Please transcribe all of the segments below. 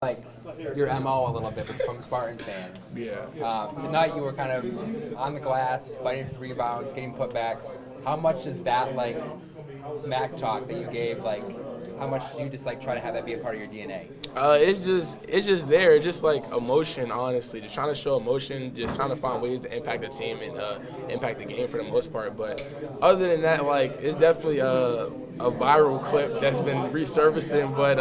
like your MO a little bit from Spartan fans. Yeah. Tonight you were kind of on the glass, fighting for rebounds, getting putbacks. How much is that like smack talk that you gave? Like, how much do you just like try to have that be a part of your DNA? It's just there. It's just like emotion, honestly. Just trying to show emotion, just trying to find ways to impact the team and impact the game for the most part. But other than that, like it's definitely a viral clip that's been resurfacing. But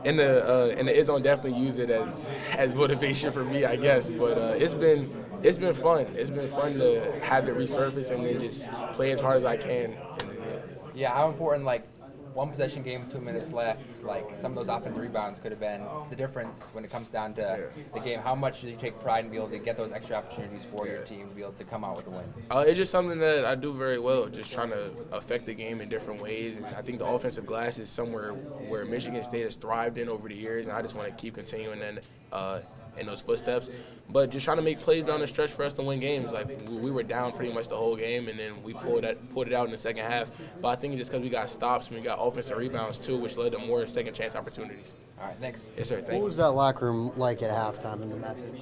in the zone, definitely use it as motivation for me, I guess. But it's been fun. It's been fun to have it resurface and then just play as hard as I can. Yeah, how important like one possession game with 2 minutes left, like some of those offensive rebounds could have been the difference when it comes down to the game. How much do you take pride in being able to get those extra opportunities for your team to be able to come out with a win? It's just something that I do very well, just trying to affect the game in different ways. And I think the offensive glass is somewhere where Michigan State has thrived in over the years, and I just want to keep continuing in those footsteps. But just trying to make plays down the stretch for us to win games. Like we were down pretty much the whole game, and then we pulled it out in the second half. But I think it's just because we got stops and we got offensive rebounds too, which led to more second chance opportunities. All right, thanks. Yes, sir. Thank What you. was that locker room like at halftime in the message?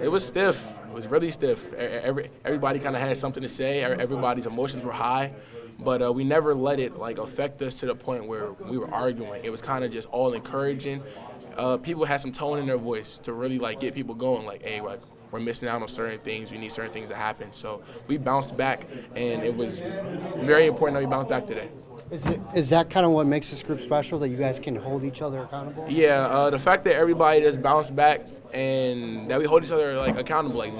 It was stiff. It was really stiff. Everybody kind of had something to say. Everybody's emotions were high, but we never let it like affect us to the point where we were arguing. It was kind of just all encouraging. People had some tone in their voice to really like get people going. Like, hey, like we're missing out on certain things. We need certain things to happen. So we bounced back, and it was very important that we bounced back today. Is that kind of what makes this group special, that you guys can hold each other accountable? Yeah, the fact that everybody just bounced back and that we hold each other like accountable. Like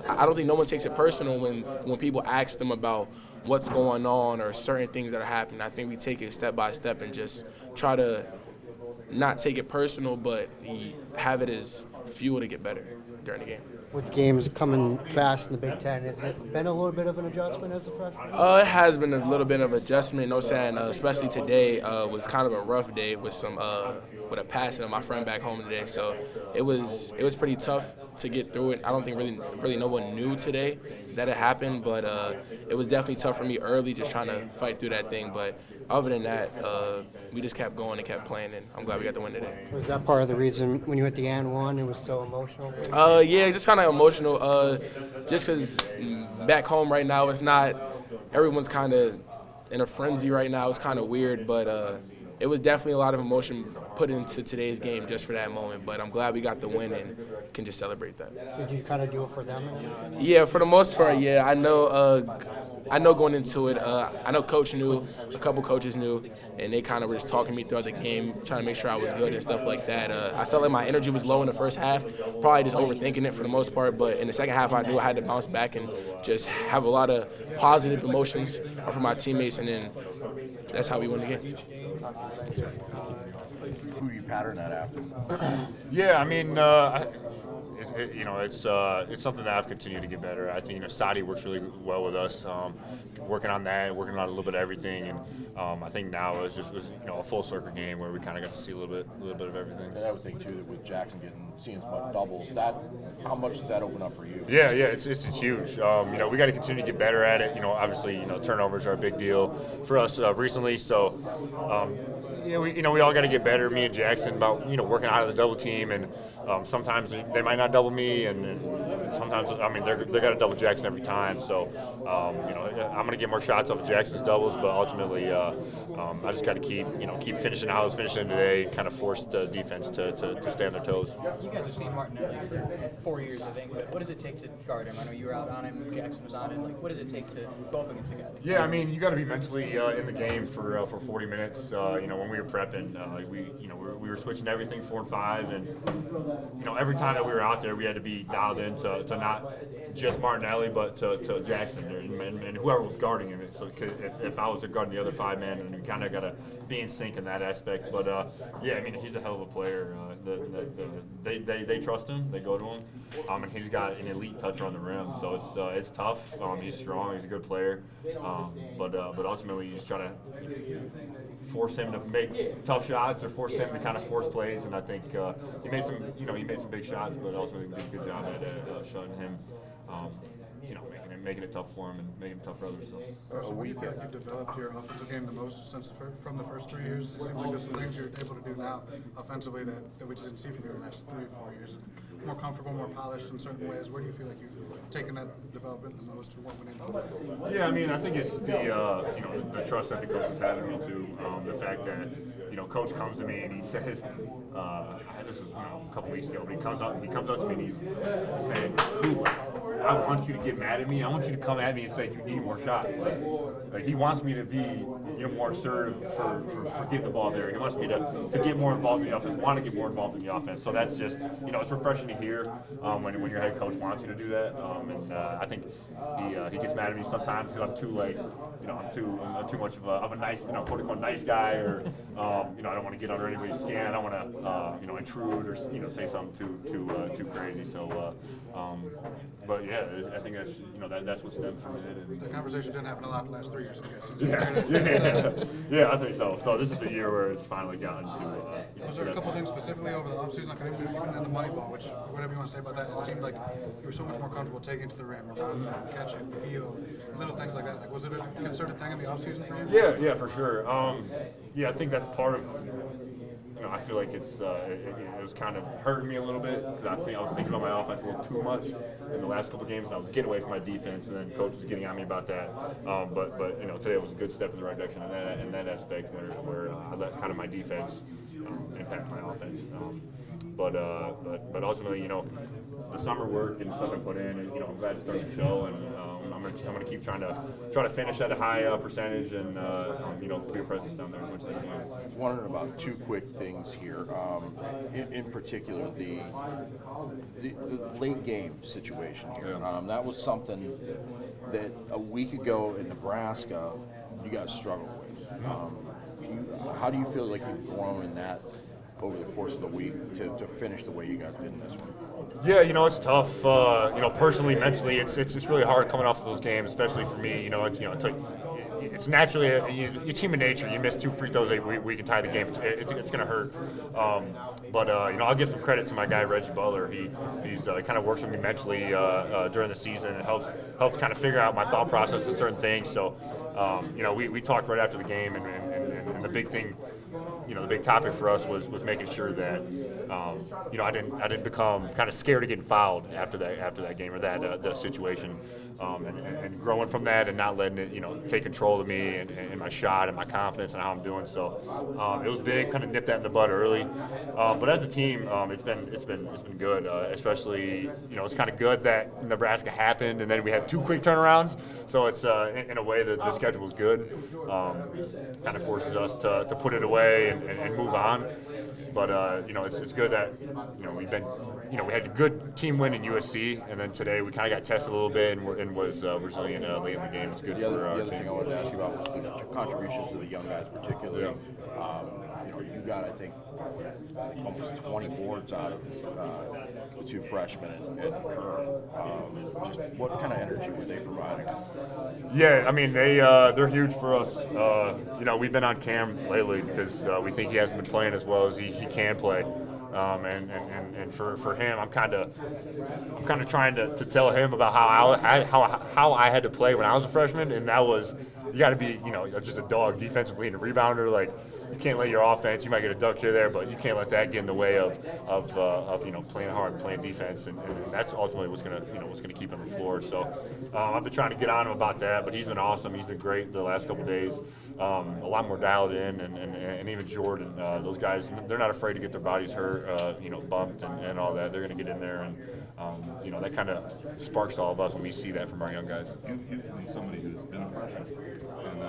I don't think no one takes it personal when people ask them about what's going on or certain things that are happening. I think we take it step by step and just try to not take it personal, but have it as fuel to get better during the game. With games coming fast in the Big Ten, has it been a little bit of an adjustment as a freshman? It has been a little bit of adjustment. No saying, especially today was kind of a rough day with some with a passing of my friend back home today. So it was pretty tough to get through it. I don't think really no one knew today that it happened, but it was definitely tough for me early, just trying to fight through that thing. But other than that, we just kept going and kept playing, and I'm glad we got the win today. Was that part of the reason when you hit the and one, it was so emotional for you? Yeah, just kind of emotional. Just because back home right now, it's not everyone's kind of in a frenzy right now. It's kind of weird, but it was definitely a lot of emotion put into today's game just for that moment. But I'm glad we got the win and can just celebrate that. Did you kind of do it for them? Yeah, for the most part, yeah. I know going into it, I know Coach knew, a couple coaches knew, and they kind of were just talking me throughout the game, trying to make sure I was good and stuff like that. I felt like my energy was low in the first half, probably just overthinking it for the most part, but in the second half I knew I had to bounce back and just have a lot of positive emotions for my teammates, and then that's how we won the game. Who do you pattern that after? Yeah, I mean, it's something that I've continued to get better. I think Sadi works really well with us, working on that, working on a little bit of everything, and I think now it was a full circle game where we kind of got to see a little bit of everything. And I would think too that with Jackson seeing as much doubles, how much does that open up for you? Yeah, it's huge. We got to continue to get better at it. Obviously, turnovers are a big deal for us recently. So, we all got to get better. Me and Jackson about working out of the double team, and sometimes they might not double me, and sometimes they got to double Jackson every time. So, I'm gonna get more shots off of Jackson's doubles, but ultimately, I just got to keep finishing how I was finishing today, kind of force the defense to stay on their toes. You guys have seen Martinelli for 4 years, I think, but what does it take to guard him? I know you were out on him, Jackson was on him. Like, what does it take to go up against a guy? Yeah, you got to be mentally in the game for 40 minutes. When we were prepping, we were switching everything 4 and 5, and every time that we were out there, we had to be dialed in to not just Martinelli, but to Jackson and whoever was guarding him. So if I was guarding the other 5 men, and we kind of got to be in sync in that aspect. But he's a hell of a player. They trust him. They go to him. And he's got an elite toucher on the rim, so it's tough. He's strong. He's a good player. But ultimately, you just try to force him to make tough shots or force him to kind of force plays. And I think he made some big shots, but ultimately did a good job at shutting him making it tough for him and making it tough for others. So. So what do you feel like you developed your offensive game the most since from the first 3 years? It seems like there's some things you're able to do now offensively that we didn't see from you in the last 3 or 4 years. More comfortable, more polished in certain ways. Where do you feel like you've taken that development the most, and what went into it? Yeah, I mean, I think it's the trust that the coach has had in me too. The fact that coach comes to me and he says, this is a couple weeks ago, but he comes up to me and he's saying, I want you to get mad at me. I want you to come at me and say you need more shots. Like he wants me to be more assertive for getting the ball there. He wants me to get more involved in the offense, want to get more involved in the offense. So that's just it's refreshing to hear when your head coach wants you to do that. And I think he gets mad at me sometimes because I'm too like I'm too much of a nice quote unquote nice guy, or I don't want to get under anybody's skin. I don't want to intrude or say something too crazy. So but yeah, I think that's what stems from it. And the conversation didn't happen a lot the last 3 years, I guess. Yeah, I think so. So this is the year where it's finally gotten to. Was there a couple things specifically over the offseason, like even in the money ball, which whatever you want to say about that, it seemed like you were so much more comfortable taking it to the rim, around catch it, feel, little things like that. Like, was it a concerted thing in the offseason for you? Yeah, for sure. I think that's part of. I feel like it was kind of hurting me a little bit because I was thinking about my offense a little too much in the last couple of games, and I was getting away from my defense, and then coach was getting on me about that. But today was a good step in the right direction in that aspect where I let kind of my defense impact my offense. But ultimately, the summer work and stuff I put in, I'm glad it's starting to show, and I'm gonna keep trying to finish at a high percentage and be a presence down there as much as I can. Wondering about two quick things here. In particular, the late game situation here. That was something that a week ago in Nebraska you guys struggled with. How do you feel like you've grown in that over the course of the week to finish the way you guys did in this one? Yeah, it's tough. Personally, mentally, it's really hard coming off of those games, especially for me. It's naturally it's human nature. You miss 2 free throws we can tie the game. It's going to hurt. But I'll give some credit to my guy Reggie Butler. He's kind of works with me mentally during the season. It helps kind of figure out my thought process on certain things. So we talked right after the game, and the big thing. The big topic for us was making sure that I didn't become kind of scared of getting fouled after that game or that situation, and growing from that and not letting it take control of me and my shot and my confidence and how I'm doing. So it was big, kind of nip that in the bud early. But as a team, it's been good. Especially it's kind of good that Nebraska happened and then we had 2 quick turnarounds. So it's in a way that the schedule was good. Kind of forces us to put it away and move on. But it's good that we've been we had a good team win in USC, and then today we kind of got tested a little bit and was resilient late in the game. It's good for our team. The other thing I wanted to ask you about was the contributions to the young guys, particularly. Yeah. You got, I think, almost 20 boards out of the 2 freshmen and Kerr. Just what kind of energy were they providing? Yeah, I mean they're huge for us. We've been on Cam lately because we think he hasn't been playing as well as he can play. And for him, I'm kind of trying to tell him about how I had to play when I was a freshman, and that was you got to be just a dog defensively and a rebounder. Like you can't let your offense. You might get a dunk here or there, but you can't let that get in the way of playing hard and playing defense, and that's ultimately what's gonna keep him on the floor. So I've been trying to get on him about that, but he's been awesome. He's been great the last couple of days. A lot more dialed in, and even Jordan, those guys, they're not afraid to get their bodies hurt, bumped and all that. They're gonna get in there, and that kind of sparks all of us when we see that from our young guys. You've been somebody who's been a freshman, and